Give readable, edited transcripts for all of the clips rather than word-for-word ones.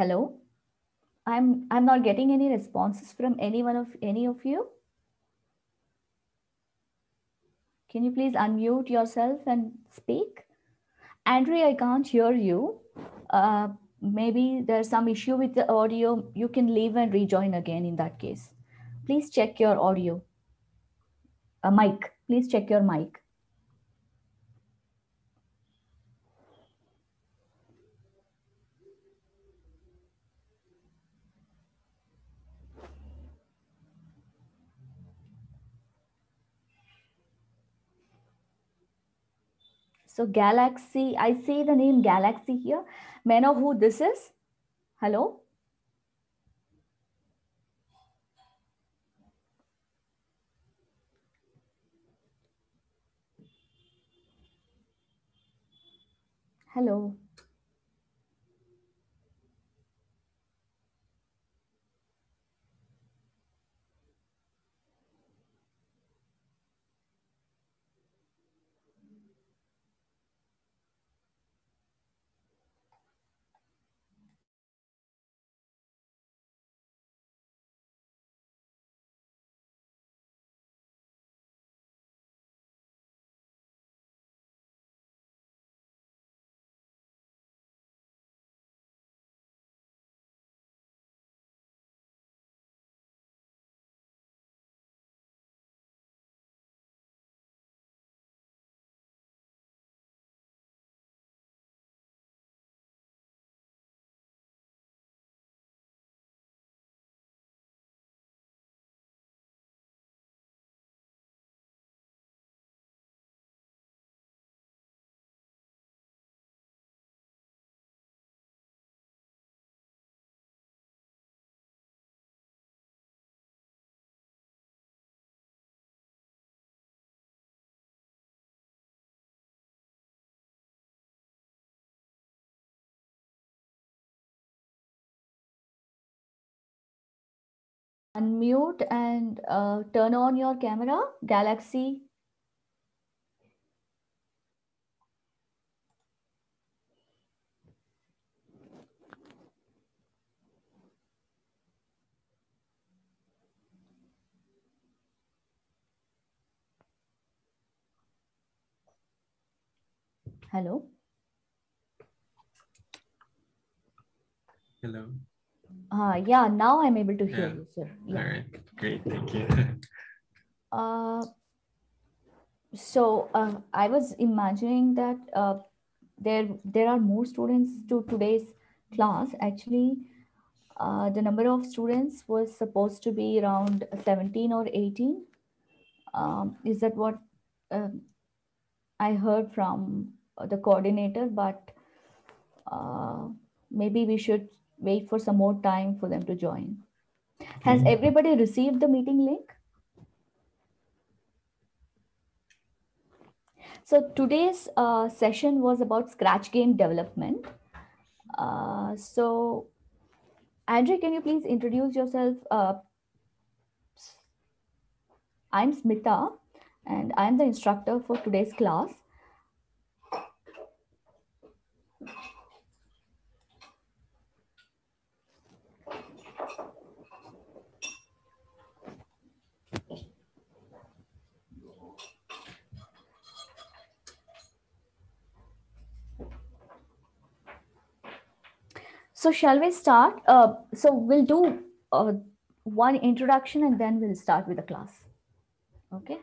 Hello? I'm not getting any responses from any of you. Can you please unmute yourself and speak? Andre, I can't hear you. Maybe there's some issue with the audio. You can leave and rejoin again in that case. Please check your audio. Mic. Please check your mic. So Galaxy, I see the name Galaxy here. May I know who this is? Hello? Hello? Unmute and turn on your camera, Galaxy. Hello. Hello. Yeah, now I'm able to hear Yeah. you, sir. Yeah. All right. Great. Thank you. I was imagining that there are more students to today's class. Actually, the number of students was supposed to be around 17 or 18. Is that what um I heard from the coordinator? But uh, maybe we should wait for some more time for them to join. Has Okay. everybody received the meeting link? So today's session was about Scratch game development. So Andre, can you please introduce yourself? I'm Smita, and I'm the instructor for today's class. So shall we start? So we'll do one introduction and then we'll start with the class. Okay.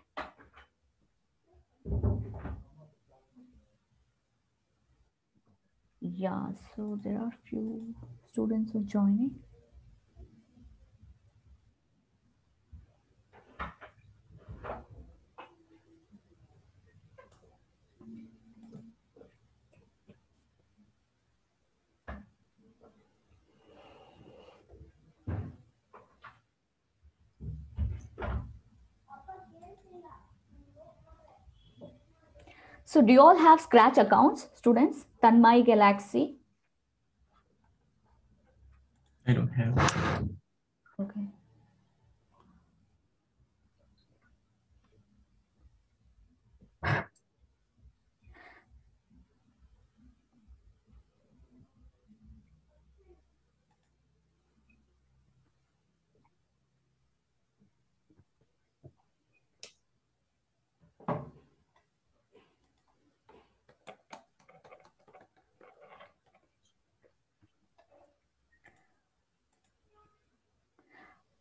Yeah, so there are few students who are joining. So do you all have Scratch accounts, students? Tanmay Galaxy. I don't have. Okay.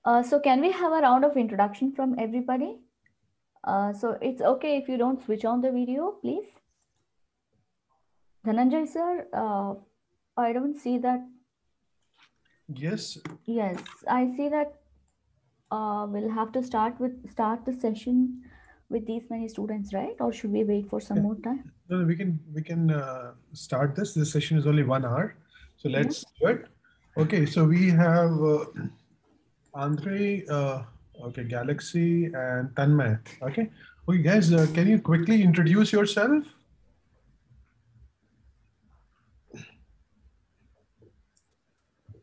So can we have a round of introduction from everybody? So it's okay if you don't switch on the video, please. Dhananjay sir, I don't see that. Yes. Yes, I see that we'll have to start the session with these many students, right? Or should we wait for some more time? No, we can start this. This session is only 1 hour, so let's do it. Okay, so we have Andre, okay, Galaxy, and Tanmay. Okay, guys, can you quickly introduce yourself?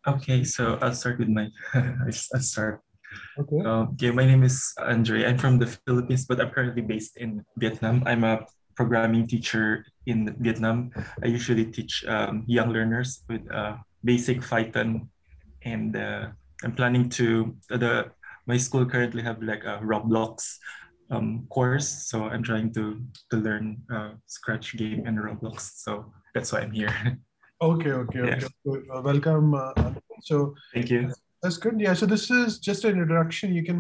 Okay, so I'll start with my. I'll start. Okay. Okay, my name is Andre. I'm from the Philippines, but I'm currently based in Vietnam. I'm a programming teacher in Vietnam. I usually teach young learners with basic Python, and I'm planning to my school currently have like a Roblox course, so I'm trying to learn Scratch game and Roblox. So that's why I'm here. Okay. Yeah. Welcome. So Thank you. that's good. Yeah. So this is just an introduction. You can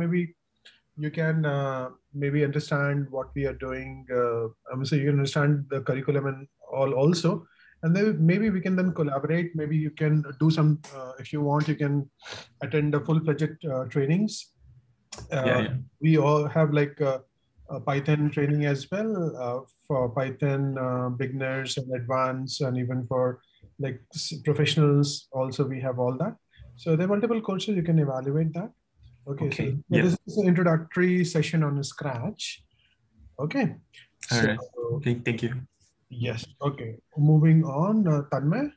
maybe understand what we are doing. So you can understand the curriculum and all also, and then maybe we can then collaborate. Maybe you can do some if you want. You can attend the full-fledged trainings. Yeah. We all have like Python training as well for Python beginners and advanced, and even for like professionals. Also, we have all that. So there are multiple courses you can evaluate that. Okay, so Yeah. this is an introductory session on Scratch. Okay. All So, right. Thank you. yes. Okay. Moving on, Tanmay.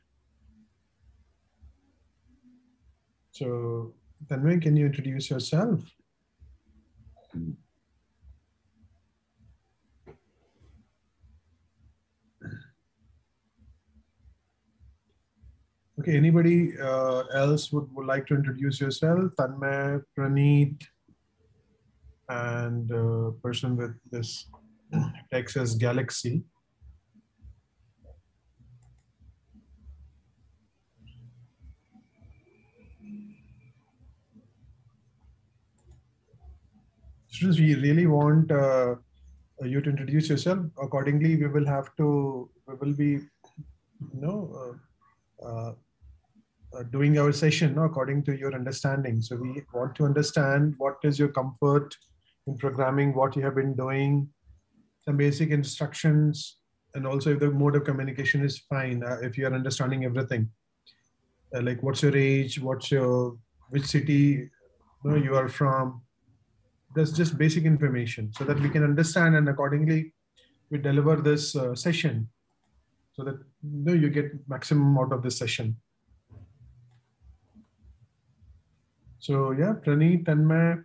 So, Tanmay, can you introduce yourself? Okay, anybody else would like to introduce yourself? Tanmay, Praneet, and person with this Texas Galaxy. Students, we really want you to introduce yourself. Accordingly, we will be, doing our session according to your understanding. So we want to understand what is your comfort in programming, what you have been doing, some basic instructions, and also if the mode of communication is fine, if you are understanding everything. Like what's your age, which city you are from. That's just basic information so that we can understand, and accordingly we deliver this session so that you get maximum out of this session. So yeah, Praneet, Tanmay,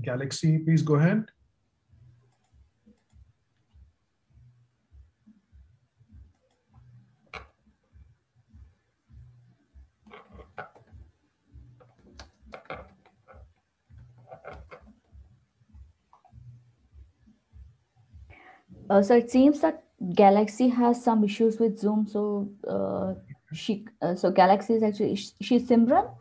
Galaxy, please go ahead. So it seems that Galaxy has some issues with Zoom. So so Galaxy is actually she's Simran,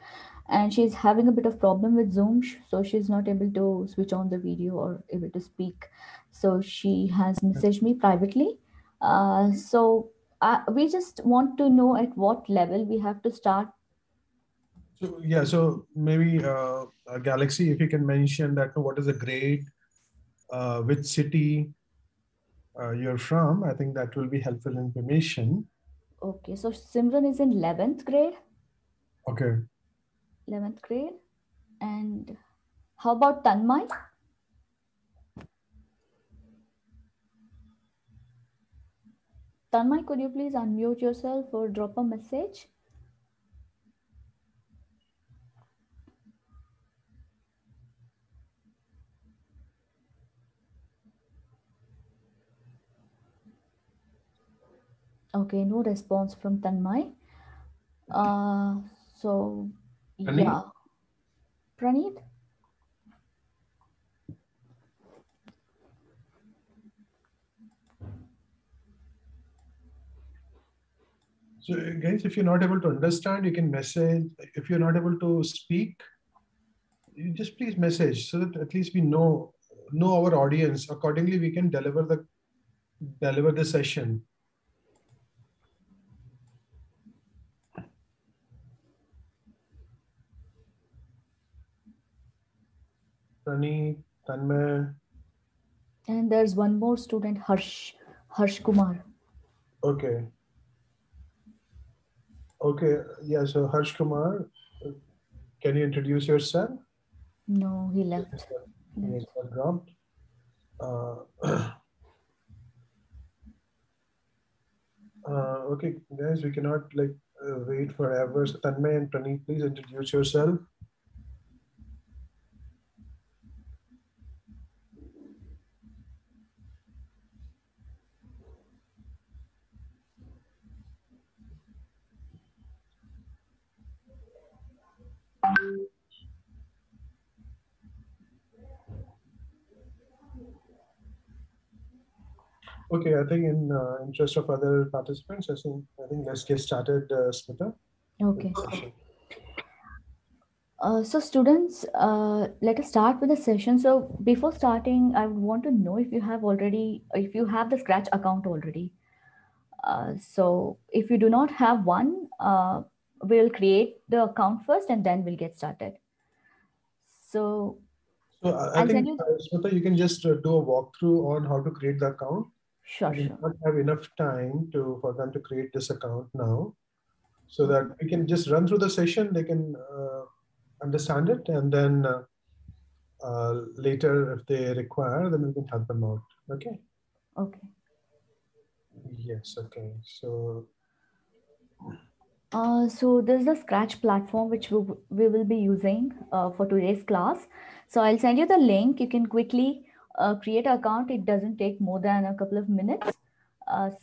and she's having a bit of problem with Zoom. So she's not able to switch on the video or able to speak. So she has messaged me privately. So we just want to know at what level we have to start. So yeah, so maybe Galaxy, if you can mention that what is the grade, which city you're from, I think that will be helpful information. Okay, so Simran is in 11th grade. Okay. 11th grade. And how about Tanmay? Tanmay, could you please unmute yourself or drop a message? Okay, no response from Tanmay. So Praneet? yeah, Praneet. So guys, if you're not able to understand, you can message. If you're not able to speak, you just please message so that at least we know our audience. Accordingly, we can deliver the session. Rani, Tanmay. And there's one more student, Harsh Kumar. Okay. Okay. Yeah. So Harsh Kumar, can you introduce yourself? No, he left. He got dropped. Okay, guys, we cannot wait forever. So Tanmay and Praneet, please introduce yourself. Okay, I think in interest of other participants, I think let's get started, Smita. Okay. So students, let us start with the session. So before starting, I would want to know if you have the Scratch account already. So if you do not have one, we'll create the account first and then we'll get started. So I think, Smita, you can just do a walkthrough on how to create the account. Sure, we not have enough time for them to create this account now, so that we can just run through the session. They can understand it, and then later, if they require, then we can help them out. Okay. Okay. Yes. Okay. So. So this is the Scratch platform which we will be using for today's class. So I'll send you the link. You can quickly create an account. It doesn't take more than a couple of minutes.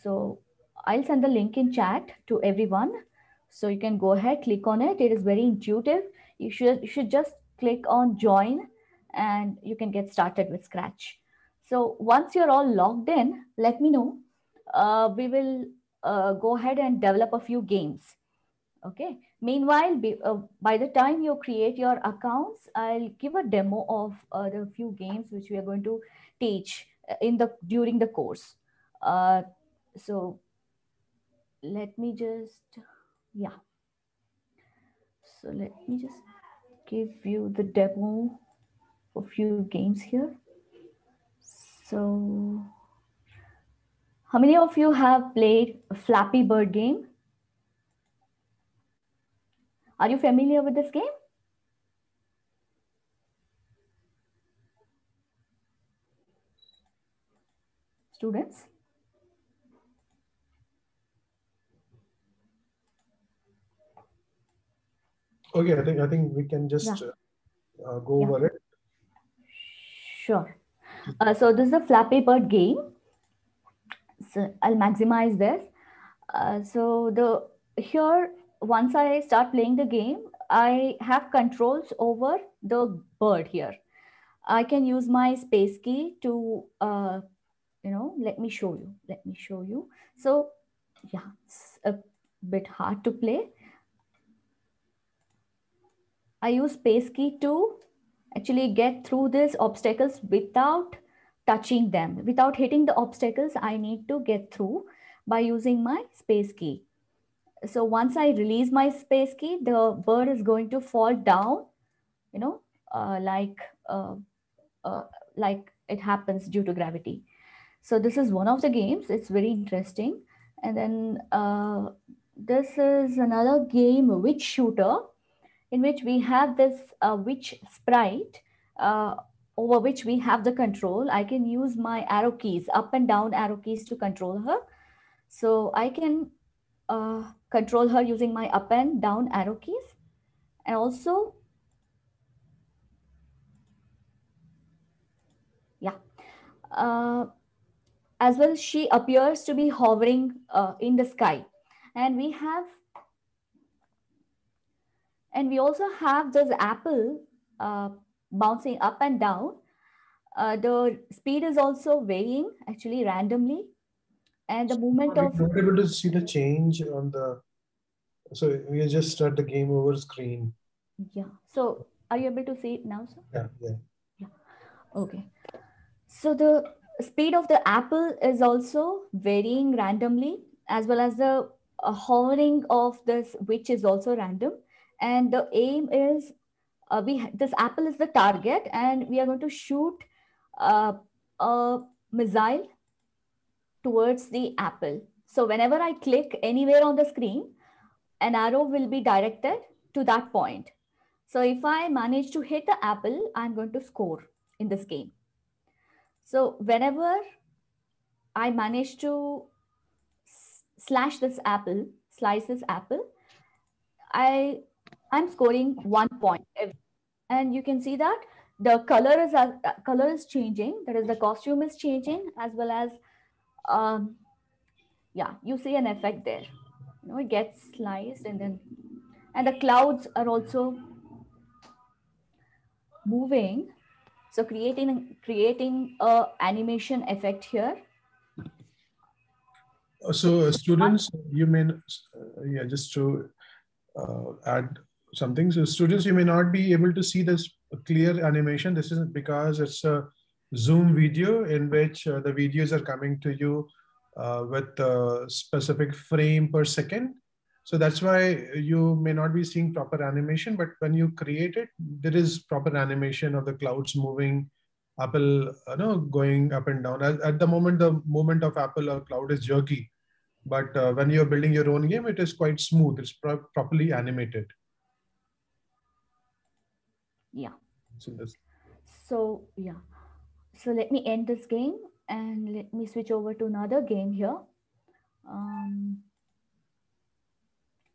So I'll send the link in chat to everyone. So you can go ahead, click on it. It is very intuitive. You should just click on join and you can get started with Scratch. So once you're all logged in, let me know. We will go ahead and develop a few games. Okay. Meanwhile, by the time you create your accounts, I'll give a demo of the few games which we are going to teach during the course. So let me just, yeah. So let me just give you the demo of few games here. So how many of you have played a Flappy Bird game? Are you familiar with this game? Students? Okay, I think we can just go over it. Sure. So this is a Flappy Bird game. So I'll maximize this. So here, once I start playing the game, I have controls over the bird here. I can use my space key to, let me show you. So yeah, it's a bit hard to play. I use space key to actually get through these obstacles without touching them. Without hitting the obstacles, I need to get through by using my space key. So once I release my space key, the bird is going to fall down, like it happens due to gravity. So this is one of the games. It's very interesting. And then this is another game, Witch Shooter, in which we have this witch sprite over which we have the control. I can use my arrow keys, up and down arrow keys, to control her. So I can control her using my up and down arrow keys. And also, as well, she appears to be hovering in the sky. And we also have this apple bouncing up and down. The speed is also varying actually randomly. And the movement of... We're not able to see the change on the... So we just start the game over screen. Yeah. So Are you able to see it now, sir? Yeah. Okay. So the speed of the apple is also varying randomly, as well as the hovering of this, which is also random. And the aim is this apple is the target, and we are going to shoot a missile towards the apple. So whenever I click anywhere on the screen, an arrow will be directed to that point. So if I manage to hit the apple, I'm going to score in this game. So whenever I manage to slice this apple, I'm scoring 1 point. And you can see that the color is changing. That is, the costume is changing, as well as yeah, you see an effect there. You know, it gets sliced, and the clouds are also moving, so creating a animation effect here. So students, you may, yeah, just to add something. So students, you may not be able to see this clear animation. This is because it's a Zoom video in which the videos are coming to you with a specific frame per second. So that's why you may not be seeing proper animation, but when you create it, there is proper animation of the clouds moving, Apple, going up and down. At the moment, the movement of Apple or cloud is jerky. But when you're building your own game, it is quite smooth. It's properly animated. Yeah. This. So yeah. So let me end this game and let me switch over to another game here.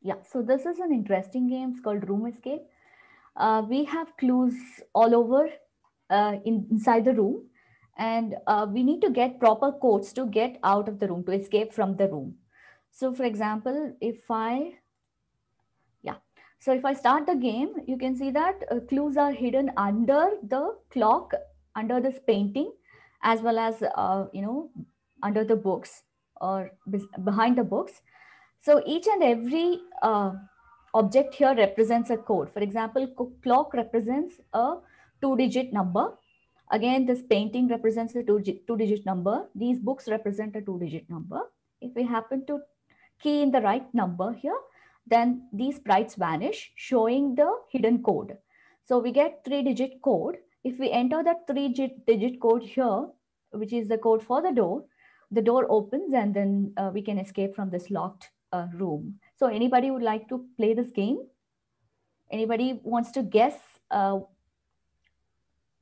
Yeah, so this is an interesting game. It's called Room Escape. We have clues all over inside the room, and we need to get proper codes to get out of the room, to escape from the room. So for example, so if I start the game, you can see that clues are hidden under the clock, under this painting, as well as, under the books or behind the books. So each and every object here represents a code. For example, clock represents a 2-digit number. Again, this painting represents a two-digit number. These books represent a 2-digit number. If we happen to key in the right number here, then these sprites vanish, showing the hidden code. So we get 3-digit code. If we enter that 3-digit code here, which is the code for the door opens, and then we can escape from this locked room. So anybody would like to play this game? Anybody wants to guess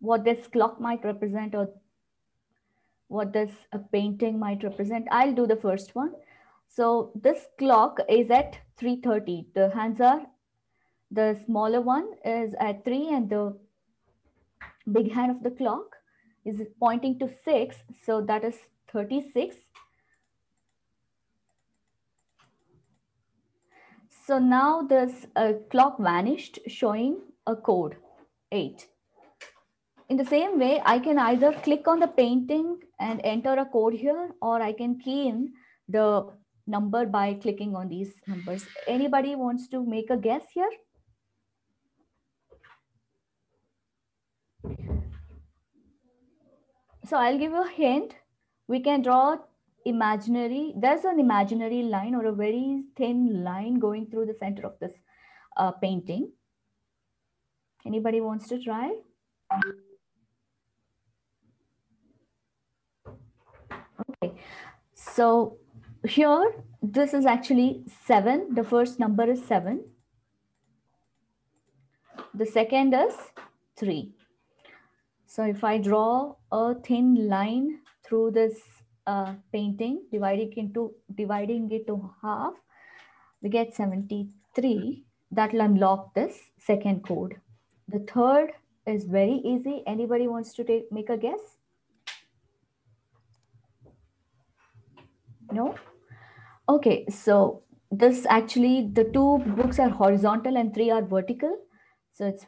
what this clock might represent, or what this painting might represent? I'll do the first one. So this clock is at 3:30. The hands are, the smaller one is at 3, and the big hand of the clock is pointing to 6. So that is 36. So now this clock vanished, showing a code 8. In the same way, I can either click on the painting and enter a code here, or I can key in the number by clicking on these numbers. Anybody wants to make a guess here? So I'll give you a hint. We can draw there's an imaginary line, or a very thin line going through the center of this painting. Anybody wants to try? Okay, so here, this is actually 7. The first number is 7. The second is 3. So if I draw a thin line through this painting, dividing it to half, we get 73. That will unlock this second code. The third is very easy. Anybody wants to make a guess? No? Okay, so this actually, the 2 books are horizontal and 3 are vertical. So it's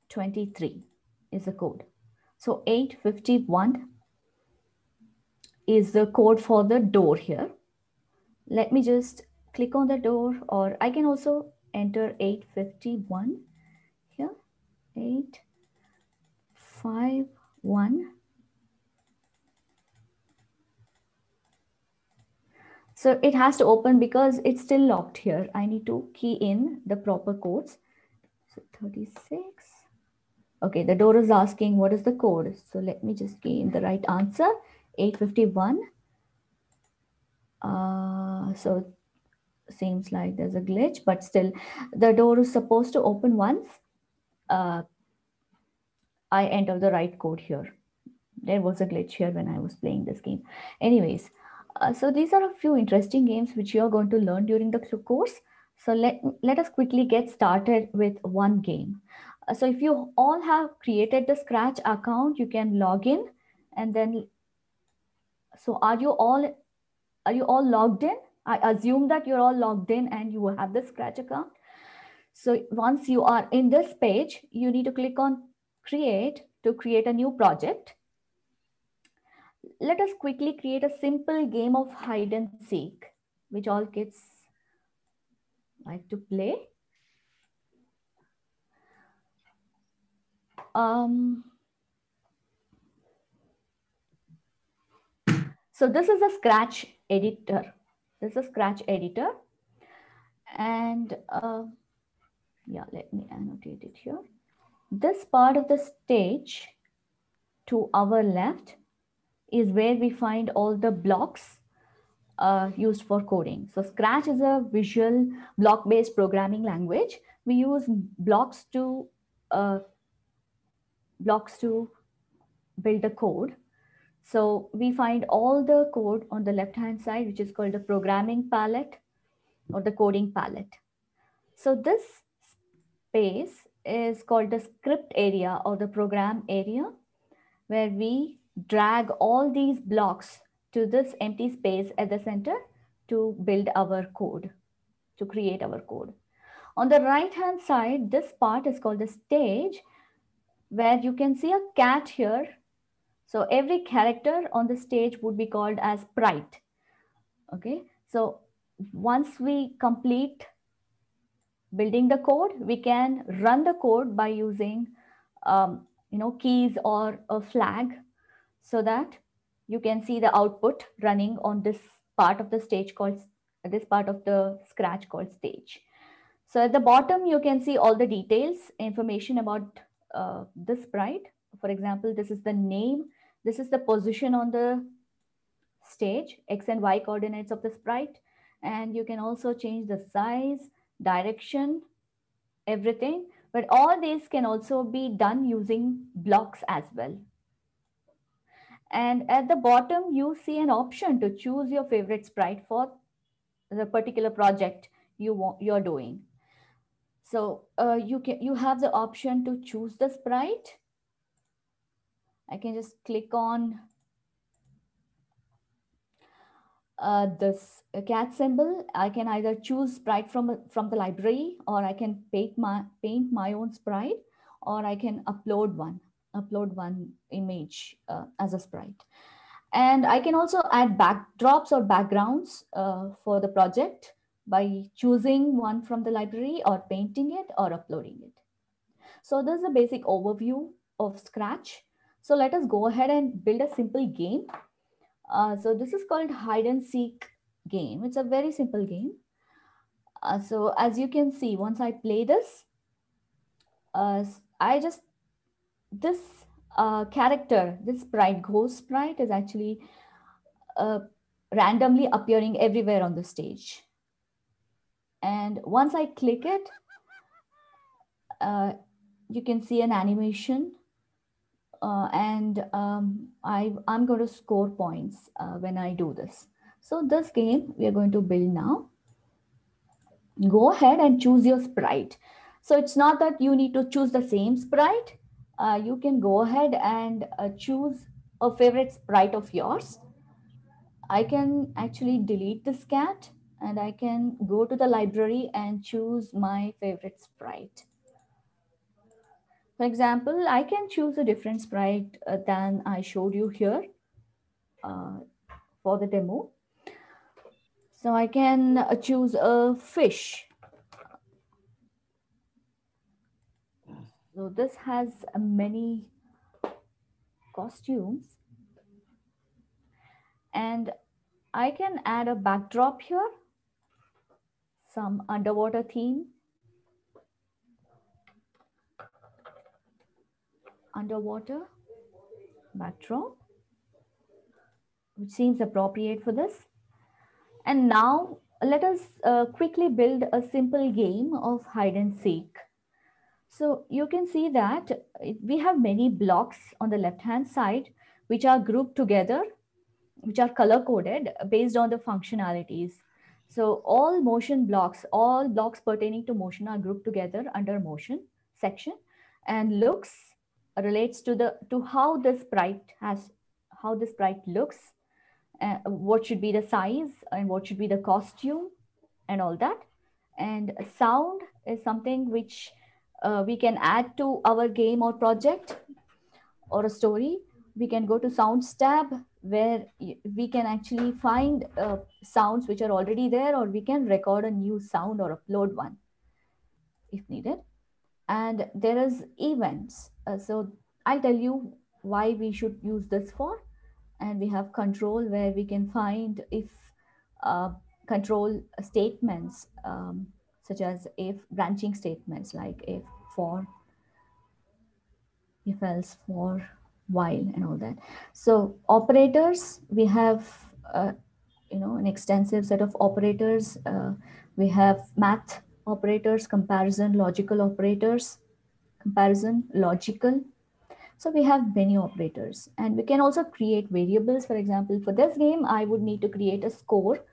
23 is the code. So 851 is the code for the door here. Let me just click on the door, or I can also enter 851 8, 5, 1. So it has to open because it's still locked here. I need to key in the proper codes. So 36. Okay, the door is asking what is the code. So let me just key in the right answer. 851. So seems like there's a glitch, but still the door is supposed to open once I enter the right code here. There was a glitch here when I was playing this game. Anyways, so these are a few interesting games which you're going to learn during the course. So let us quickly get started with one game. So if you all have created the Scratch account, you can log in and then, so are you all logged in? I assume that you're all logged in and you have the Scratch account. So once you are in this page, you need to click on create to create a new project. Let us quickly create a simple game of hide and seek, which all kids like to play. So this is a Scratch editor. This is a Scratch editor. And yeah, let me annotate it here. This part of the stage to our left is where we find all the blocks used for coding. So Scratch is a visual block-based programming language. We use blocks to build the code. So we find all the code on the left-hand side, which is called the programming palette or the coding palette. So this space is called the script area or the program area, where we drag all these blocks to this empty space at the center to build our code, to create our code. On the right-hand side, this part is called the stage, where you can see a cat here. So every character on the stage would be called as sprite. Okay, so once we complete building the code, we can run the code by using keys or a flag, so that you can see the output running on this part of the stage called, this part of the Scratch called stage. So at the bottom, you can see all the details, information about the sprite. For example, this is the name, this is the position on the stage, X and Y coordinates of the sprite. And you can also change the size, direction, everything. But all these can also be done using blocks as well. And at the bottom, you see an option to choose your favorite sprite for the particular project you're doing. So you have the option to choose the sprite. I can just click on this cat symbol. I can either choose sprite from the library, or I can paint my own sprite, or I can upload one image as a sprite. And I can also add backdrops or backgrounds for the project by choosing one from the library or painting it or uploading it. So this is a basic overview of Scratch. So let us go ahead and build a simple game. So this is called hide and seek game. It's a very simple game. So as you can see, once I play this, this character, this sprite, ghost sprite, is actually randomly appearing everywhere on the stage. And once I click it, you can see an animation, and I'm going to score points when I do this. So this game we are going to build now. Go ahead and choose your sprite. So it's not that you need to choose the same sprite. You can go ahead and choose a favorite sprite of yours. I can actually delete this cat, and I can go to the library and choose my favorite sprite. For example, I can choose a different sprite than I showed you here for the demo. So I can choose a fish. So this has many costumes, and I can add a backdrop here, some underwater theme, underwater backdrop, which seems appropriate for this. And now let us quickly build a simple game of hide and seek. So you can see that we have many blocks on the left hand side, which are grouped together, which are color coded based on the functionalities. So all blocks pertaining to motion are grouped together under motion section, and looks relates to how the sprite looks, what should be the size and what should be the costume and all that. And sound is something which we can add to our game or project or a story. We can go to sounds tab where we can actually find sounds which are already there, or we can record a new sound or upload one if needed. And there is events. So I'll tell you why we should use this for. And we have control where we can find if uh, control statements, such as if branching statements like if, for, if else, for, while, and all that. So operators, we have an extensive set of operators. We have math operators, comparison, logical operators, comparison, logical. So we have many operators, and we can also create variables. For example, for this game, I would need to create a score,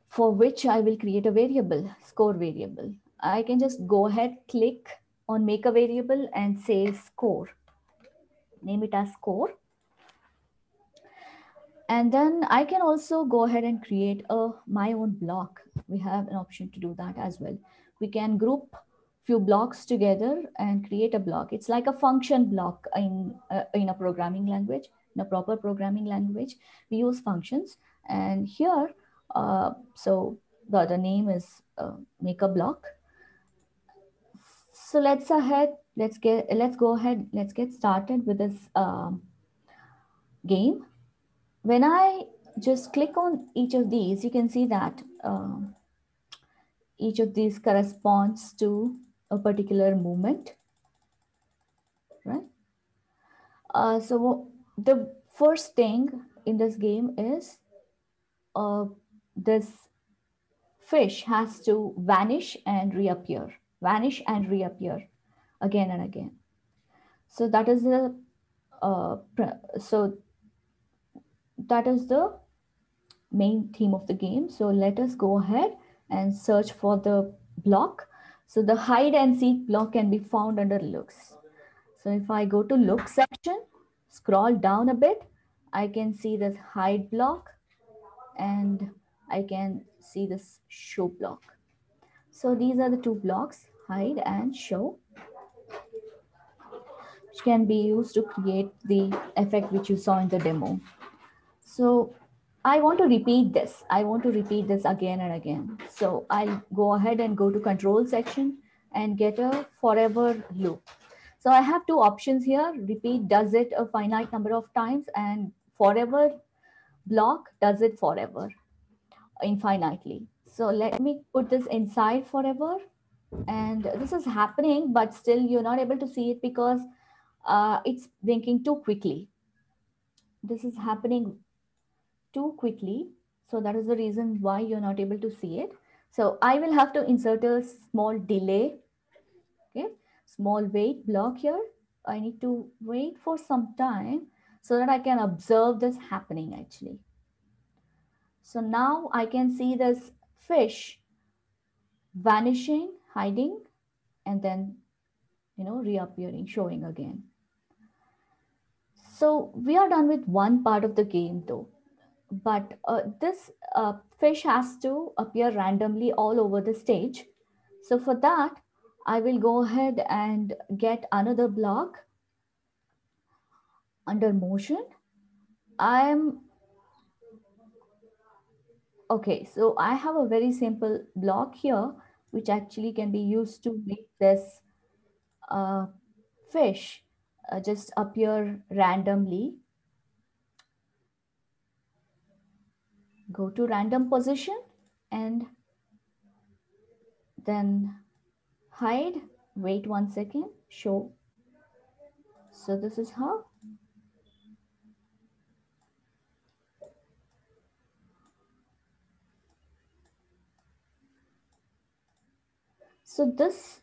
for which I will create a variable, score variable. I can just go ahead, click on make a variable and say score, name it as score. And then I can also go ahead and create my own block. We have an option to do that as well. We can group few blocks together and create a block. It's like a function block in a programming language. In a proper programming language, we use functions. And here, so the name is make a block. So let's go ahead. Let's get started with this game. When I just click on each of these, you can see that each of these corresponds to a particular movement, right? So the first thing in this game is this fish has to vanish and reappear again and again. So that is the main theme of the game. So let us go ahead and search for the block. So the hide and seek block can be found under looks. So if I go to look section, scroll down a bit, I can see this hide block and I can see this show block. So these are the two blocks, hide and show, which can be used to create the effect which you saw in the demo. So I want to repeat this. Again and again. So I'll go ahead and go to control section and get a forever loop. So I have two options here. Repeat does it a finite number of times, and forever block does it forever, infinitely. So let me put this inside forever. And this is happening, but still you're not able to see it because it's blinking too quickly. This is happening too quickly. So that is the reason why you're not able to see it. So I will have to insert a small delay, okay, small wait block here. I need to wait for some time so that I can observe this happening actually. So now I can see this fish vanishing, hiding, and then, reappearing, showing again. So we are done with one part of the game though. But this fish has to appear randomly all over the stage. So for that, I will go ahead and get another block under motion. Okay, so I have a very simple block here, which actually can be used to make this fish just appear randomly, go to random position and then hide. Wait 1 second, show. So this is how. So this,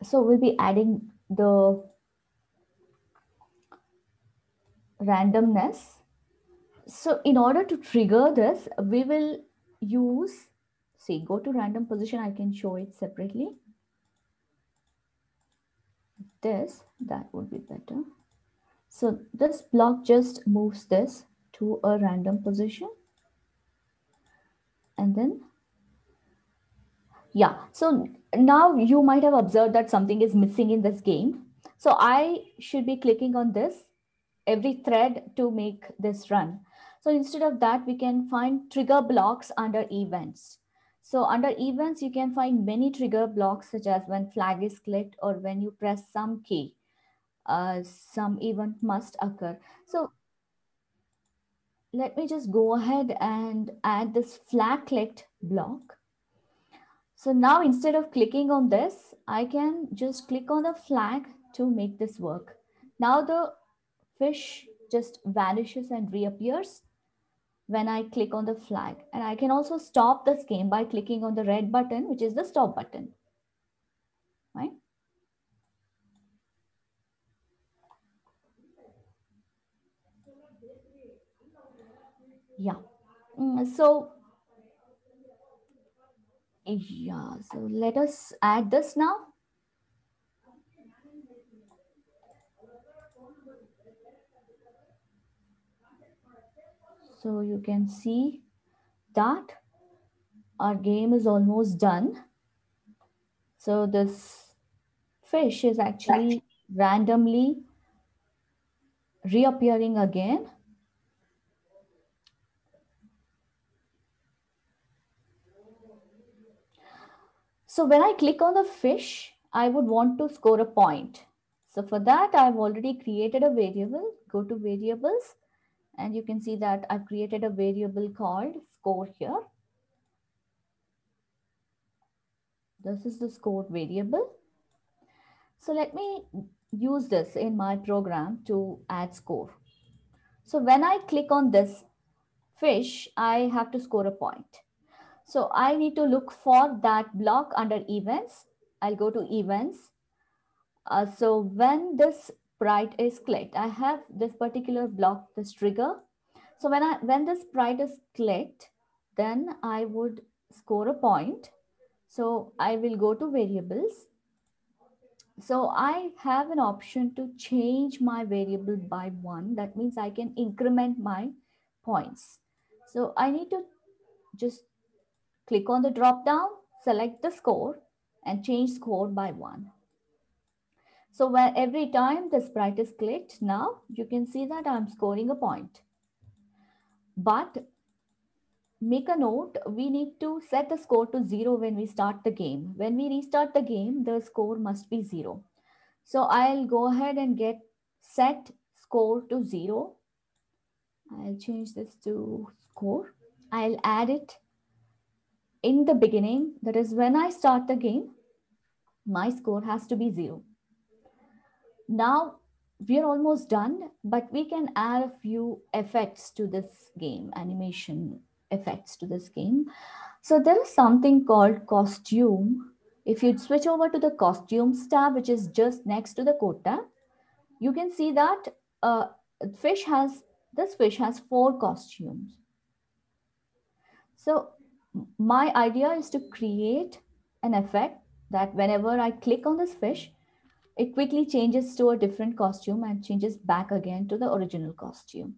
so we'll be adding the randomness. So in order to trigger this, we will use, see, go to random position. I can show it separately. This, that would be better. So this block just moves this to a random position. And then, yeah. So now you might have observed that something is missing in this game. So I should be clicking on this every thread to make this run. So instead of that, we can find trigger blocks under events. So under events, you can find many trigger blocks such as when flag is clicked or when you press some key, some event must occur. So let me just go ahead and add this flag clicked block. So now instead of clicking on this, I can just click on the flag to make this work. Now the fish just vanishes and reappears when I click on the flag. And I can also stop this game by clicking on the red button, which is the stop button, right? Yeah. So let us add this now. So you can see that our game is almost done. So this fish is actually randomly reappearing again. So when I click on the fish, I would want to score a point. So for that, I've already created a variable. Go to variables, and you can see that I've created a variable called score here. This is the score variable. So let me use this in my program to add score. So when I click on this fish, I have to score a point. So I need to look for that block under events. I'll go to events. So when this sprite is clicked, I have this particular block, this trigger. So when this sprite is clicked, then I would score a point. So I will go to variables. So I have an option to change my variable by 1. That means I can increment my points. So I need to just click on the drop down, select the score, and change score by 1. So where every time the sprite is clicked, now you can see that I'm scoring a point. But make a note, we need to set the score to 0 when we start the game. When we restart the game, the score must be 0. So I'll go ahead and get set score to 0. I'll change this to score. I'll add it in the beginning. That is when I start the game, my score has to be 0. Now we are almost done, but we can add a few effects to this game, animation effects to this game. So there is something called costume. If you switch over to the costumes tab, which is just next to the code tab, you can see that this fish has 4 costumes. So my idea is to create an effect that whenever I click on this fish, it quickly changes to a different costume and changes back again to the original costume.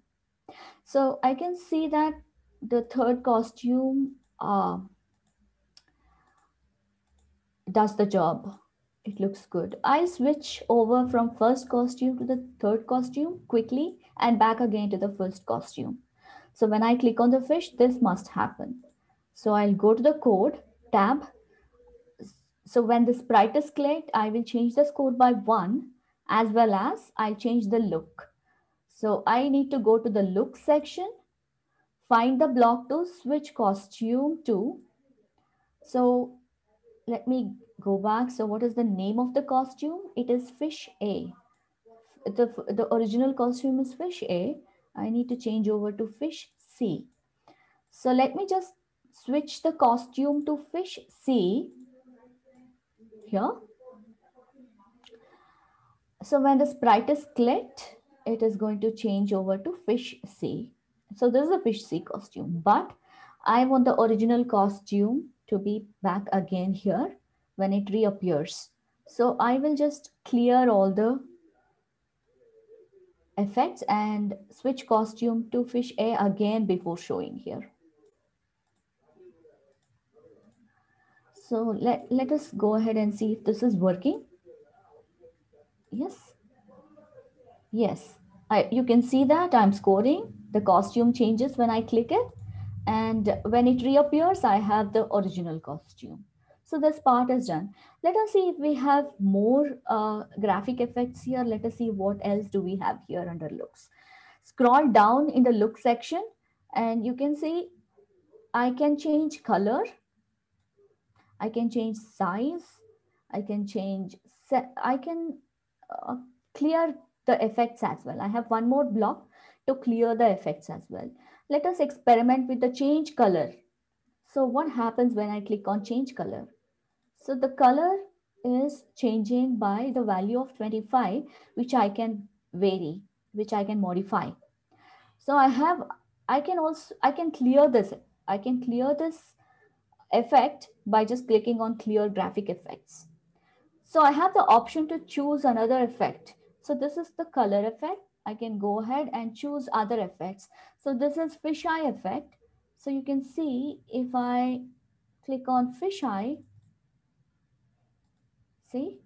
So I can see that the third costume does the job. It looks good. I switch over from first costume to the third costume quickly and back again to the first costume. So when I click on the fish, this must happen. So I'll go to the code tab. So when the sprite is clicked, I will change the score by 1, as well as I'll change the look. So I need to go to the look section, find the block to switch costume to. So let me go back. So what is the name of the costume? It is Fish A. The original costume is Fish A. I need to change over to Fish C. So let me just switch the costume to Fish C here. So when the sprite is clicked, it is going to change over to Fish C. So this is a Fish C costume, but I want the original costume to be back again here when it reappears. So I will just clear all the effects and switch costume to Fish A again before showing here. So let us go ahead and see if this is working. Yes. Yes. You can see that I'm scoring. The costume changes when I click it. And when it reappears, I have the original costume. So this part is done. Let us see if we have more graphic effects here. Let us see what else do we have here under looks. Scroll down in the look section and you can see I can change color. I can change size. I can change, I can uh, clear the effects as well. I have one more block to clear the effects as well. Let us experiment with the change color. So what happens when I click on change color? So the color is changing by the value of 25, which I can vary, which I can modify. So I can clear this. I can clear this effect by just clicking on clear graphic effects. So I have the option to choose another effect. So this is the color effect. I can go ahead and choose other effects. So this is fisheye effect. So you can see if I click on fisheye, see,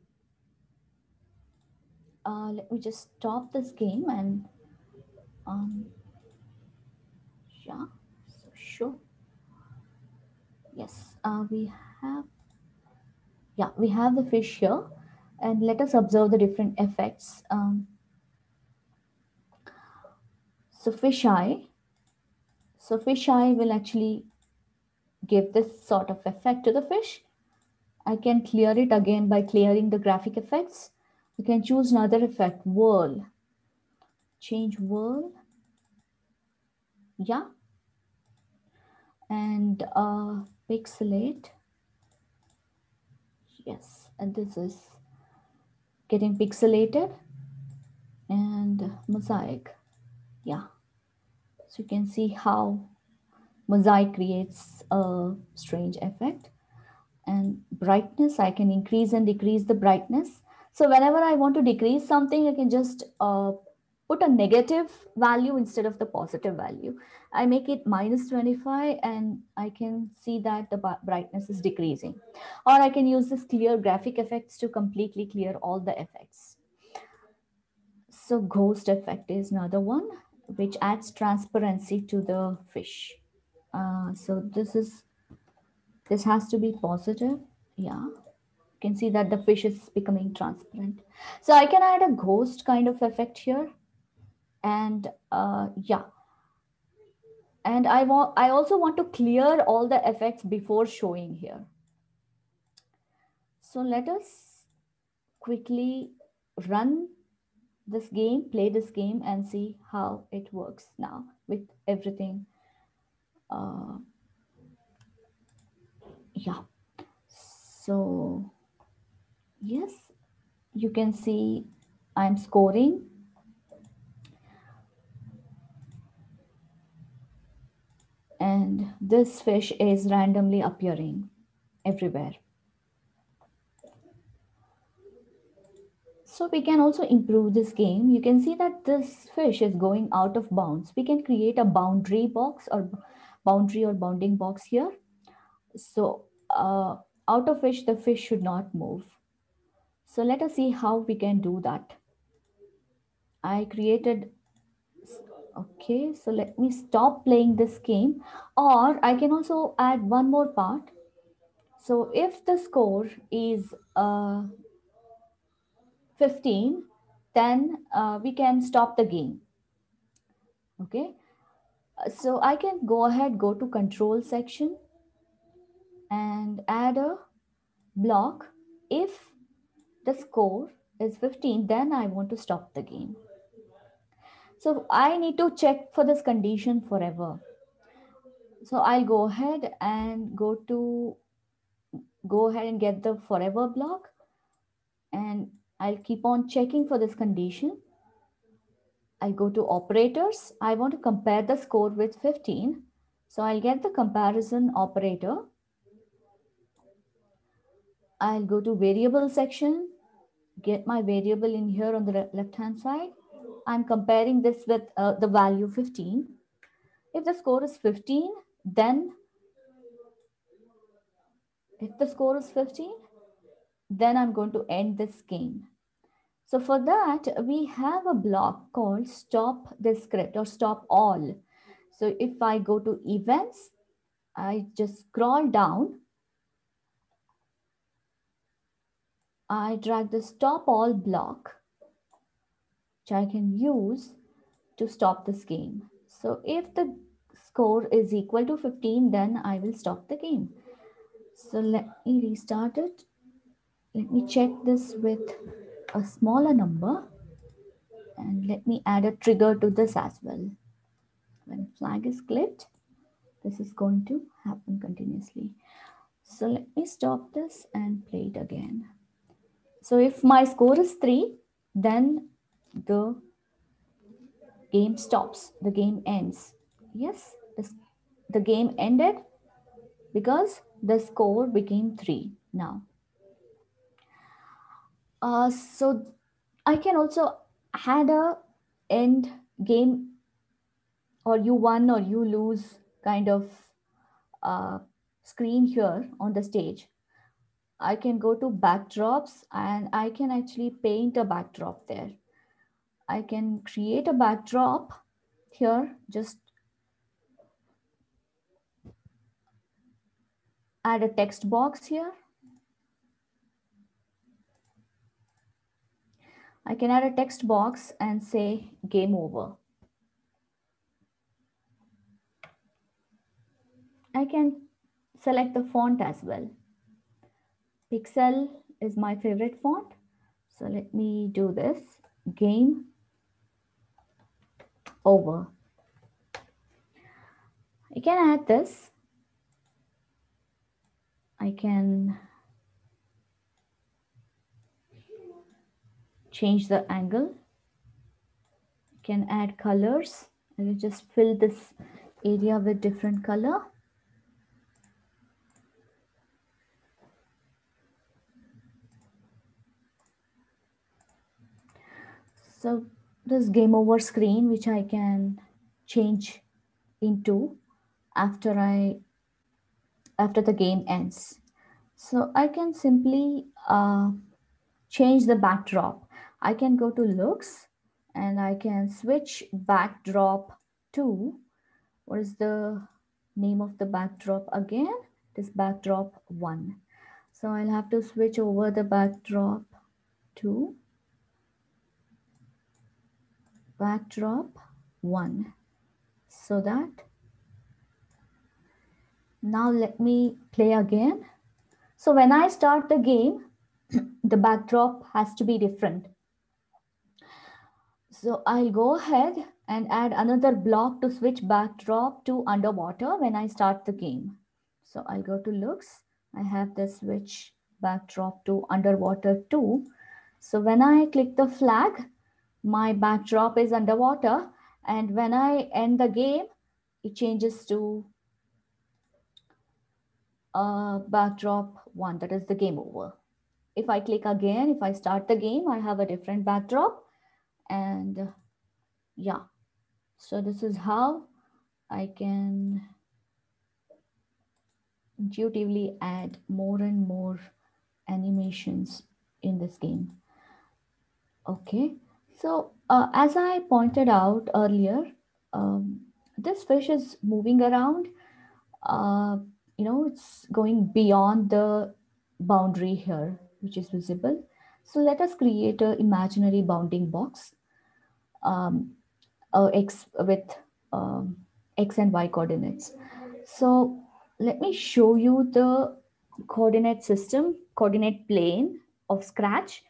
let me just stop this game and yeah, so sure. Yes, we have the fish here, and let us observe the different effects. So fisheye, so fisheye will actually give this sort of effect to the fish. I can clear it again by clearing the graphic effects. You can choose another effect, whirl, change whirl, yeah, and pixelate. Yes, and this is getting pixelated and mosaic. Yeah, so you can see how mosaic creates a strange effect. And brightness, I can increase and decrease the brightness. So whenever I want to decrease something, I can just put a negative value instead of the positive value. I make it -25 and I can see that the brightness is decreasing. Or I can use this clear graphic effects to completely clear all the effects. So ghost effect is another one which adds transparency to the fish. So this has to be positive. Yeah, you can see that the fish is becoming transparent. So I can add a ghost kind of effect here. And yeah, and I also want to clear all the effects before showing here. So let us quickly run this game, play this game, and see how it works now with everything. Yeah, so yes, you can see I'm scoring. And this fish is randomly appearing everywhere. So we can also improve this game. You can see that this fish is going out of bounds. We can create a boundary box or boundary or bounding box here. So out of which the fish should not move. So let us see how we can do that. I created, okay, so let me stop playing this game, or I can also add one more part. So if the score is 15, then we can stop the game. Okay, so I can go ahead, go to control section and add a block. If the score is 15, then I want to stop the game. So I need to check for this condition forever. So I'll go ahead and go ahead and get the forever block, and I'll keep on checking for this condition. I go to operators. I want to compare the score with 15. So I'll get the comparison operator. I'll go to variable section, get my variable in here on the left hand side. I'm comparing this with the value 15. If the score is 15, then I'm going to end this game. So for that, we have a block called stop this script or stop all. So if I go to events, I just scroll down. I drag the stop all block, which I can use to stop this game. So if the score is equal to 15, then I will stop the game. So let me restart it. Let me check this with a smaller number. And let me add a trigger to this as well. When flag is clicked, this is going to happen continuously. So let me stop this and play it again. So if my score is 3, then the game stops, the game ends. Yes, the game ended because the score became 3 now. So I can also add a end game or you won or you lose kind of screen here on the stage. I can go to backdrops and I can actually paint a backdrop there. I can create a backdrop here, just add a text box here. I can add a text box and say game over. I can select the font as well. Pixel is my favorite font. So let me do this, game over. I can add this. I can change the angle. I can add colors. I will just fill this area with different color. So this game over screen, which I can change into after the game ends. So I can simply change the backdrop. I can go to looks and I can switch backdrop to, what is the name of the backdrop again? It is backdrop 1. So I'll have to switch over the backdrop to backdrop 1. So that now let me play again. So when I start the game, the backdrop has to be different. So I'll go ahead and add another block to switch backdrop to underwater when I start the game. So I'll go to looks. I have the switch backdrop to underwater 2. So when I click the flag, my backdrop is underwater. And when I end the game, it changes to backdrop 1, that is the game over. If I click again, if I start the game, I have a different backdrop. And yeah, so this is how I can intuitively add more and more animations in this game. Okay, so as I pointed out earlier, um, this fish is moving around. Uh, it's going beyond the boundary here, which is visible. So let us create an imaginary bounding box, um, x with um, x and y coordinates. So let me show you the coordinate system, coordinate plane of Scratch.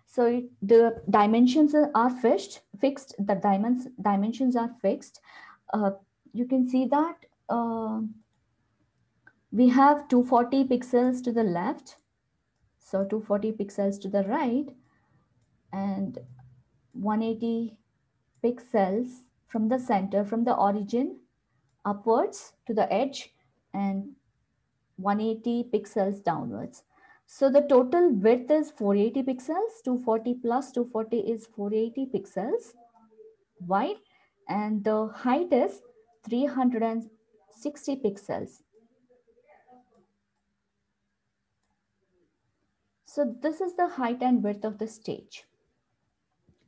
So the dimensions are fixed. The dimensions are fixed. Uh, you can see that we have 240 pixels to the left, so 240 pixels to the right, and 180 pixels from the center, from the origin upwards to the edge, and 180 pixels downwards. So the total width is 480 pixels. 240 plus 240 is 480 pixels wide, and the height is 360 pixels. So this is the height and width of the stage.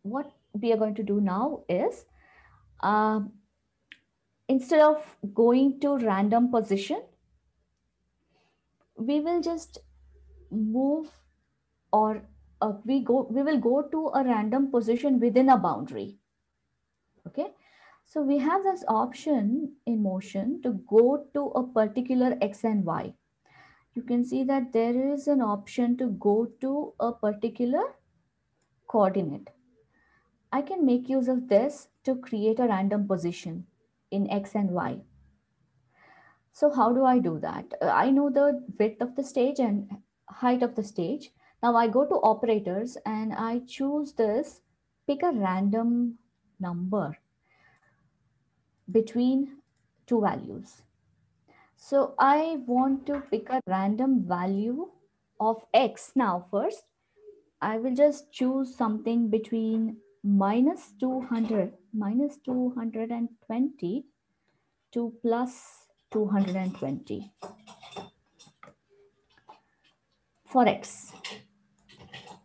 What we are going to do now is, uh, instead of going to random position, we will just move, or we will go to a random position within a boundary. Okay, so we have this option in motion to go to a particular x and y. You can see that there is an option to go to a particular coordinate. I can make use of this to create a random position in x and y. So how do I do that? I know the width of the stage and height of the stage. Now I go to operators and I choose this, pick a random number between two values. So I want to pick a random value of x now first. I will just choose something between minus 220 to plus 220 for x.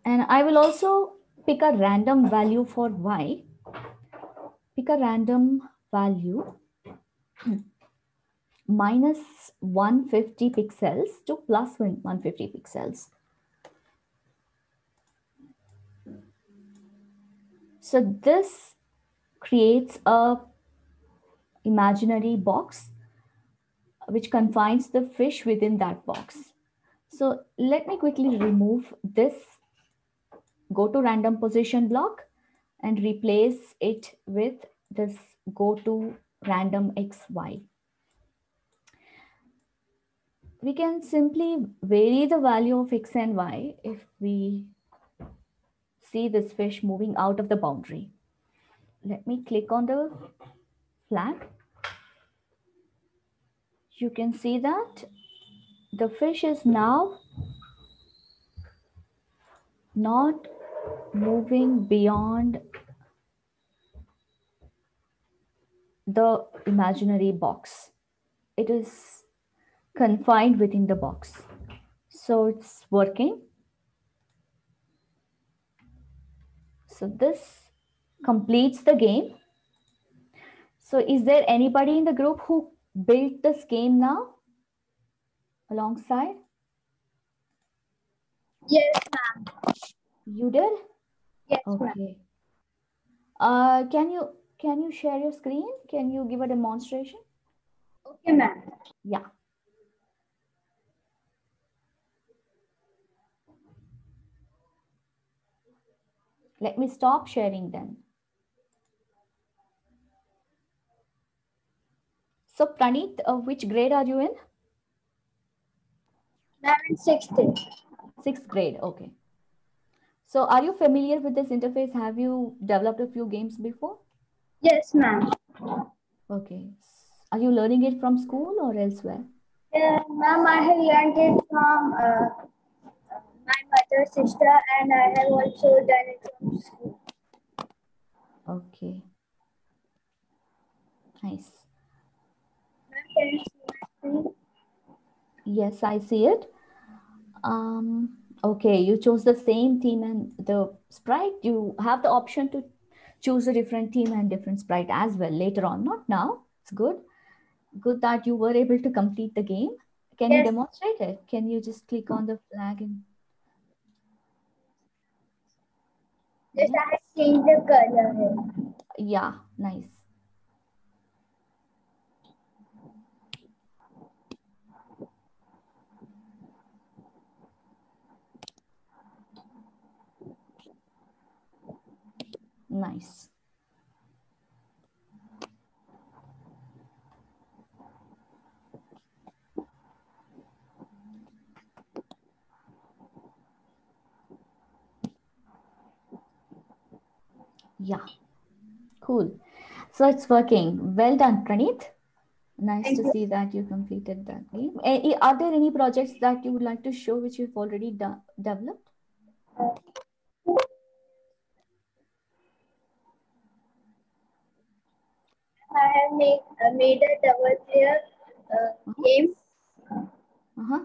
And I will also pick a random value for y. Pick a random value minus 150 pixels to plus 150 pixels. So this creates a imaginary box which confines the fish within that box. So let me quickly remove this go to random position block and replace it with this go to random xy. We can simply vary the value of x and y if we see this fish moving out of the boundary. Let me click on the flag. You can see that the fish is now not moving beyond the imaginary box. It is confined within the box. So it's working. So this completes the game. So is there anybody in the group who built this game now alongside? Yes, ma'am. You did? Yes, ma'am. Okay. Can you share your screen? Can you give a demonstration? Okay, ma'am. Yeah. Let me stop sharing then. So Praneeth, which grade are you in? Ma'am, in 6th. Sixth grade. Okay. So are you familiar with this interface? Have you developed a few games before? Yes, ma'am. Okay. Are you learning it from school or elsewhere? Yeah, ma'am, I have learned it from my mother's sister, and I have also done it from school. Okay. Nice. Ma'am, can you see my screen? Yes, I see it. Okay, you chose the same theme and the sprite. You have the option to choose a different theme and different sprite as well later on. Not now. It's good. Good that you were able to complete the game. Can you Yes. demonstrate it? Can you just click on the flag and Just I have changed the color here. yeah, nice. Nice. Yeah, cool. So it's working. Well done, Praneeth. Nice Thank to you. see that you completed that game. Are there any projects that you would like to show which you've already developed? I have made a double player game. Uh-huh.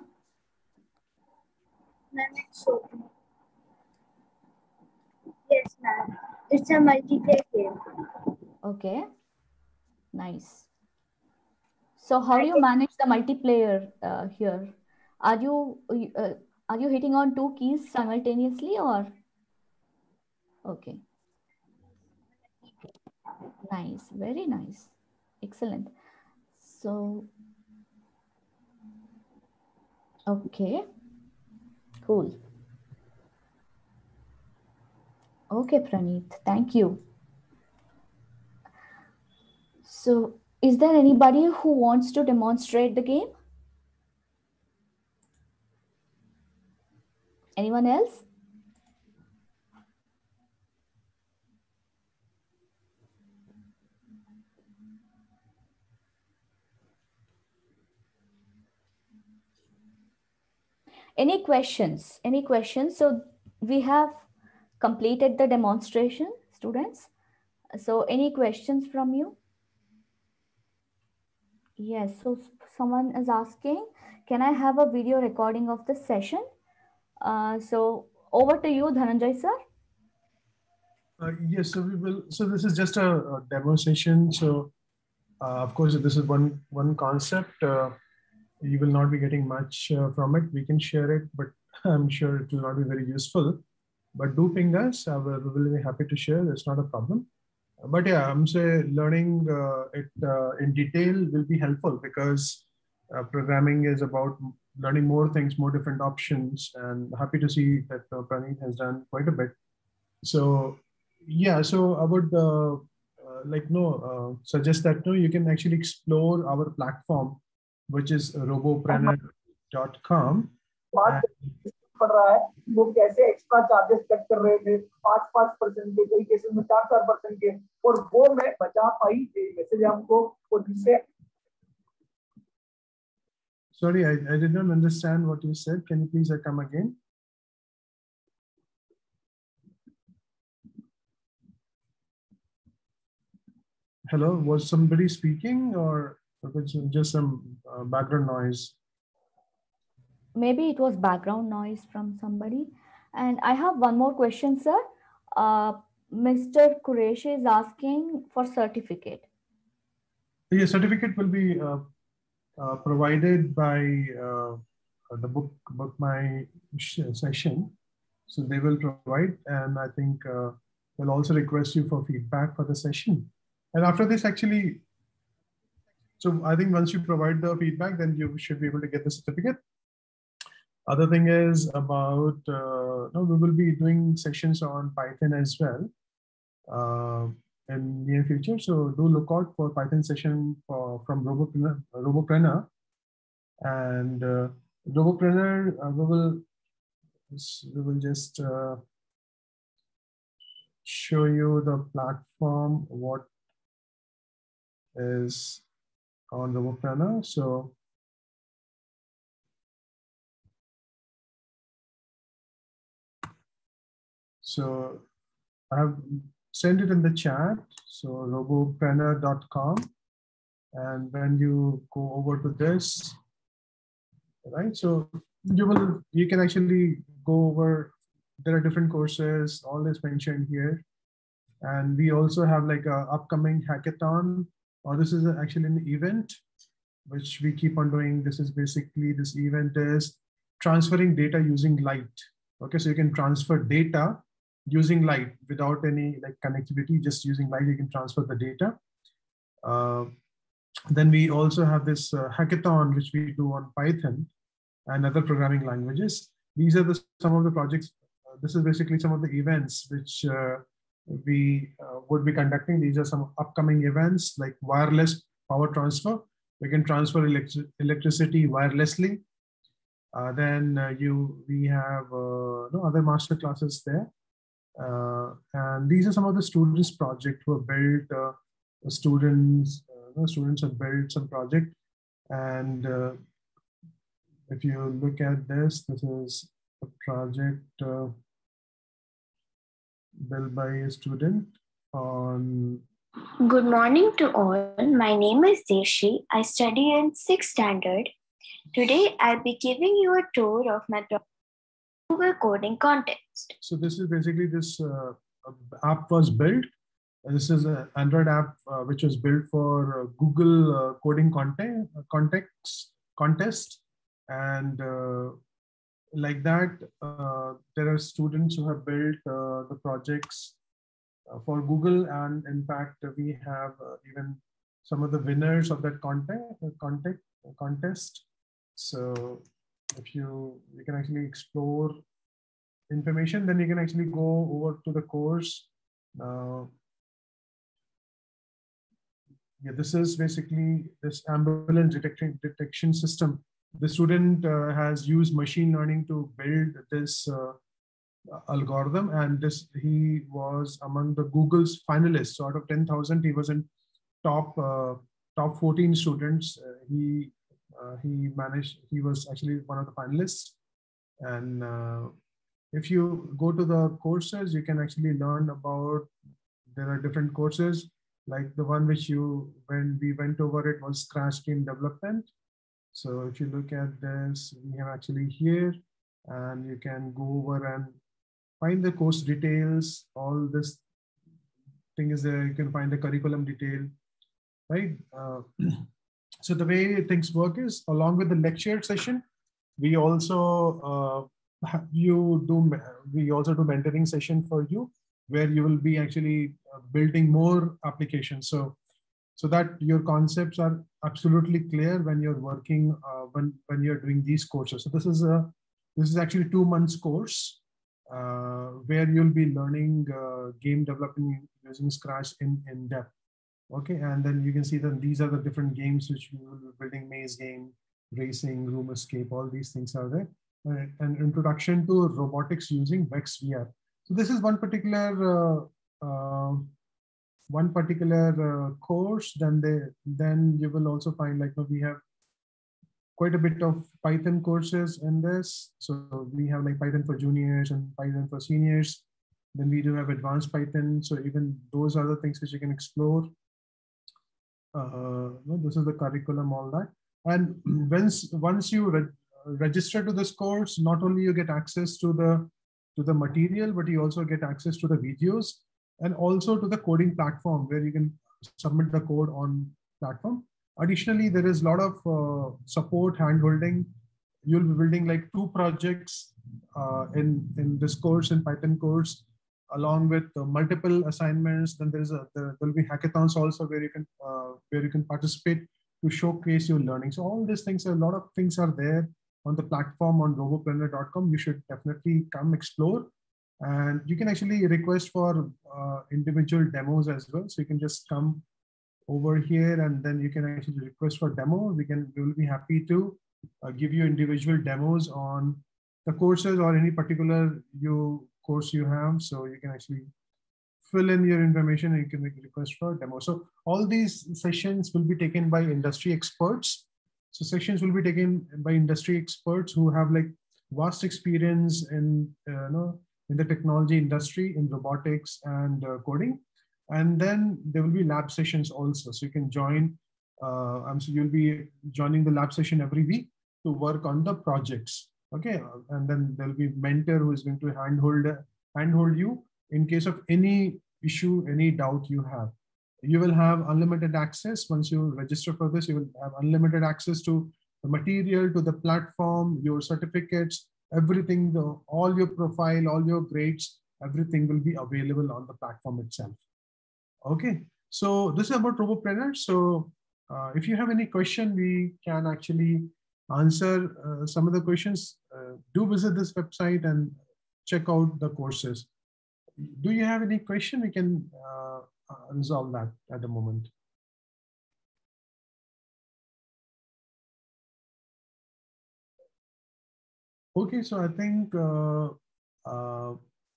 Ma'am, it's open. Yes, ma'am. It's a multiplayer game. Okay. Nice. So how do you manage the multiplayer here? Are you hitting on two keys simultaneously or? Okay. Nice. Very nice. Excellent. So, okay. Cool. Okay, Praneeth. Thank you. So, is there anybody who wants to demonstrate the game? Anyone else? Any questions? Any questions? So we have completed the demonstration, students. So any questions from you? Yes. So someone is asking, can I have a video recording of the session? So over to you, Dhananjay sir. Yes, so we will. So this is just a demo session. So of course, this is one concept. You will not be getting much from it. We can share it, but I'm sure it will not be very useful. But do ping us. We will be happy to share. That's not a problem. But yeah, I'm saying learning it in detail will be helpful because programming is about learning more things, more different options, and happy to see that Praneeth has done quite a bit. So yeah, so I would suggest that you can actually explore our platform, which is robopreneur.com. पड़ रहा है वो कैसे extra charges cut कर रहे थे 5% के, कई केसेस में 4% के, और वो मैं बचा पाई मैसेज हमको और जिससे Sorry, I did not understand what you said. Can you please come again? Hello, was somebody speaking or was it just some background noise? Maybe it was background noise from somebody. And I have one more question, sir. Mr. Qureshi is asking for certificate. The certificate will be provided by the book my session. So they will provide, and I think they'll also request you for feedback for the session. And after this, actually, so I think once you provide the feedback, then you should be able to get the certificate. Other thing is about, we will be doing sessions on Python as well in near future. So do look out for Python session from Robopreneur. And Robopreneur, we will just show you the platform, what is on Robopreneur. So I have sent it in the chat. So robopreneur.com. And when you go over to this, right? So you can actually go over, there are different courses, all is mentioned here. And we also have like a upcoming hackathon, or this is actually an event which we keep on doing. This is basically, this event is transferring data using light. Okay, so you can transfer data using light without any like connectivity, just using light, you can transfer the data. Then we also have this hackathon, which we do on Python and other programming languages. These are some of the projects. This is basically some of the events which we would be conducting. These are some upcoming events like wireless power transfer. We can transfer electricity wirelessly. Then we have other master classes there. And these are some of the students' project who have built, students have built some project. And if you look at this is a project built by a student on. Good morning to all. My name is Deshi. I study in 6th standard. Today, I'll be giving you a tour of my Google Coding Contest. So this is basically this app was built. This is an Android app which was built for Google Coding Contest. And like that, there are students who have built the projects for Google. And in fact, we have even some of the winners of that contest. So if you can actually explore information, then you can actually go over to the course. Yeah, this is basically this ambulance detection system. The student has used machine learning to build this algorithm, and he was among the Google's finalists. So out of 10,000, he was in top 14 students. He was actually one of the finalists. And if you go to the courses, you can actually learn about, there are different courses, like the one which when we went over it was Scratch Game Development. So if you look at this, we have actually here, and you can go over and find the course details. All this thing is there. You can find the curriculum detail, right? So the way things work is, along with the lecture session, we also do mentoring session for you, where you will be actually building more applications. So that your concepts are absolutely clear when you're working, when you're doing these courses. So this is actually 2 months course where you'll be learning game development using Scratch in depth. Okay, and then you can see that these are the different games which we will be building: maze game, racing, room escape, all these things are there. An introduction to robotics using Vex VR. So this is one particular course. Then you will also find, like, we have quite a bit of Python courses in this. So we have like Python for juniors and Python for seniors. Then we do have advanced Python. So even those are the things which you can explore. This is the curriculum, all that. And once you register to this course, not only you get access to the material, but you also get access to the videos and also to the coding platform, where you can submit the code on platform. Additionally, there is a lot of support, hand-holding. You'll be building like 2 projects in this course, in Python course, along with multiple assignments. Then there will be hackathons also, where you can participate to showcase your learning. So all these things, a lot of things are there on the platform on roboplanner.com. You should definitely come explore, and you can actually request for individual demos as well. So you can just come over here, and then you can actually request for demo. We will be happy to give you individual demos on the courses or any particular course you have. So you can actually fill in your information and you can make a request for a demo. So all these sessions will be taken by industry experts. So sessions will be taken by industry experts who have like vast experience in the technology industry, in robotics and coding. And then there will be lab sessions also. So you can join. So you'll be joining the lab session every week. to work on the projects. Okay, and then there'll be mentor who is going to handhold you in case of any issue, any doubt you have. You will have unlimited access. Once you register for this, you will have unlimited access to the material, to the platform, your certificates, everything, all your profile, all your grades, everything will be available on the platform itself. Okay, so this is about Robopreneur. So if you have any question, we can actually answer some of the questions. Do visit this website and check out the courses. Do you have any question? We can resolve that at the moment. Okay, so I think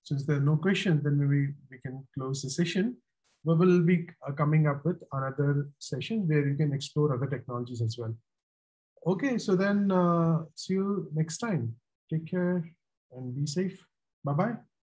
since there are no questions, then maybe we can close the session. We will be coming up with another session where you can explore other technologies as well. Okay, so then see you next time. Take care and be safe. Bye-bye.